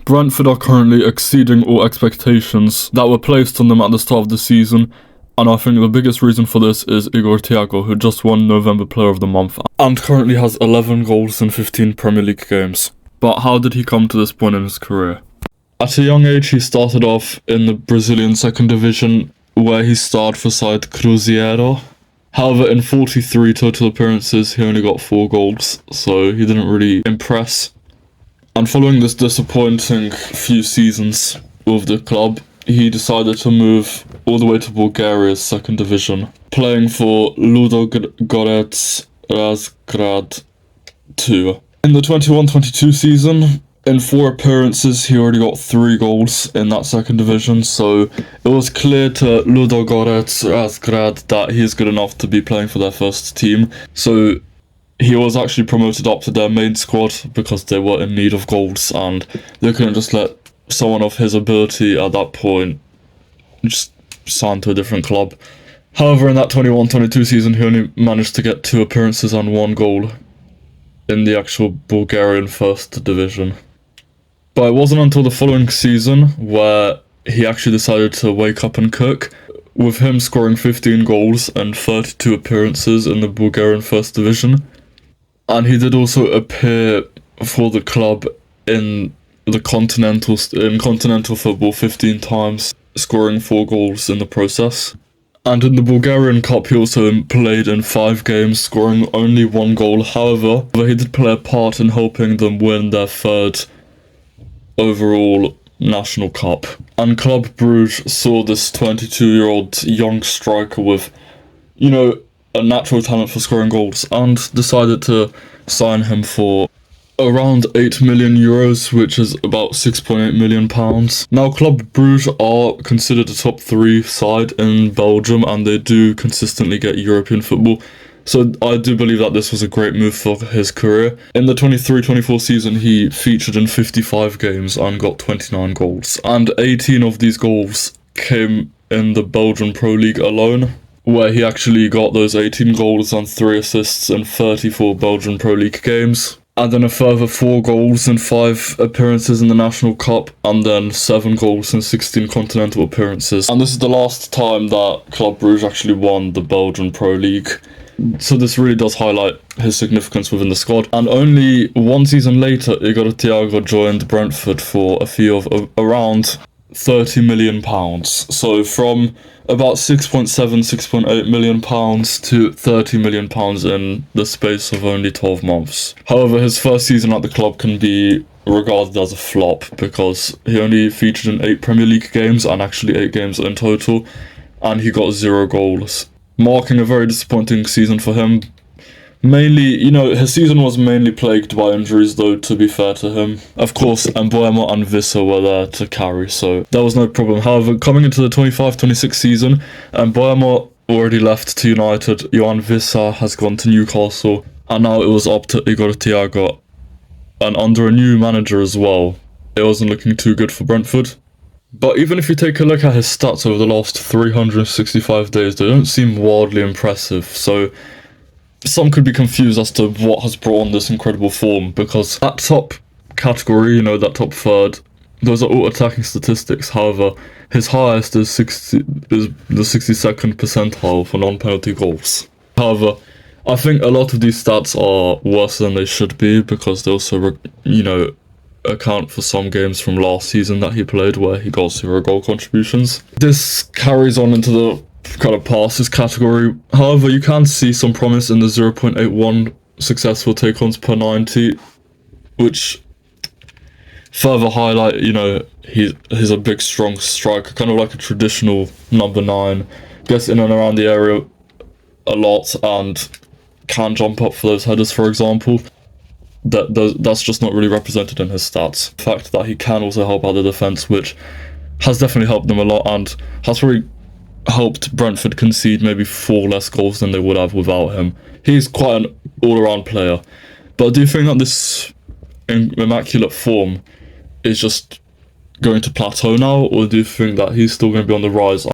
Brentford are currently exceeding all expectations that were placed on them at the start of the season, and I think the biggest reason for this is Igor Thiago, who just won November Player of the Month and currently has 11 goals in 15 Premier League games. But how did he come to this point in his career? At a young age, he started off in the Brazilian second division, where he starred for side Cruzeiro. However, in 43 total appearances, he only got 4 goals, so he didn't really impress. And following this disappointing few seasons with the club, he decided to move all the way to Bulgaria's second division, playing for Ludogorets Razgrad 2. In the 21-22 season, in 4 appearances, he already got 3 goals in that second division, so it was clear to Ludogorets Razgrad that he's good enough to be playing for their first team. So he was actually promoted up to their main squad because they were in need of goals, and they couldn't just let someone of his ability at that point just sign to a different club. However, in that 21-22 season, he only managed to get 2 appearances and 1 goal in the actual Bulgarian first division. But it wasn't until the following season where he actually decided to wake up and cook, with him scoring 15 goals and 32 appearances in the Bulgarian first division. And he did also appear for the club in continental football 15 times, scoring 4 goals in the process. And in the Bulgarian Cup, he also played in 5 games, scoring only 1 goal. However, he did play a part in helping them win their 3rd overall National Cup. And Club Brugge saw this 22-year-old young striker with, a natural talent for scoring goals, and decided to sign him for around 8 million euros, which is about 6.8 million pounds. Now, Club Brugge are considered a top 3 side in Belgium, and they do consistently get European football. So I do believe that this was a great move for his career. In the 23-24 season, he featured in 55 games and got 29 goals. And 18 of these goals came in the Belgian Pro League alone, where he actually got those 18 goals and 3 assists in 34 Belgian Pro League games. And then a further 4 goals in 5 appearances in the National Cup, and then 7 goals in 16 continental appearances. And this is the last time that Club Brugge actually won the Belgian Pro League. So this really does highlight his significance within the squad. And only 1 season later, Igor Thiago joined Brentford for a fee of around £30 million. So from about 6.8 million pounds to £30 million in the space of only 12 months. However, his first season at the club can be regarded as a flop because he only featured in 8 Premier League games, and actually 8 games in total, and he got 0 goals, marking a very disappointing season for him. Mainly, his season was mainly plagued by injuries, though, to be fair to him. Of course, Mboemo and Vissa were there to carry, so there was no problem. However, coming into the 25-26 season, Mboemo already left to United, Johan Vissa has gone to Newcastle, and now it was up to Igor Thiago. And under a new manager as well, it wasn't looking too good for Brentford. But even if you take a look at his stats over the last 365 days, they don't seem wildly impressive, so some could be confused as to what has brought on this incredible form, because that top category, that top third, those are all attacking statistics. However, his highest is the 62nd percentile for non-penalty goals. However, I think a lot of these stats are worse than they should be, because they also, account for some games from last season that he played where he got 0 goal contributions. This carries on into the kind of passes category. However, you can see some promise in the 0.81 successful take-ons per 90, which further highlight, he's a big, strong striker, kind of like a traditional number 9, gets in and around the area a lot and can jump up for those headers, for example. That's just not really represented in his stats. The fact that he can also help out the defence, which has definitely helped them a lot, and has really helped Brentford concede maybe 4 less goals than they would have without him. He's quite an all-around player. But do you think that this immaculate form is just going to plateau now, or do you think that he's still going to be on the rise?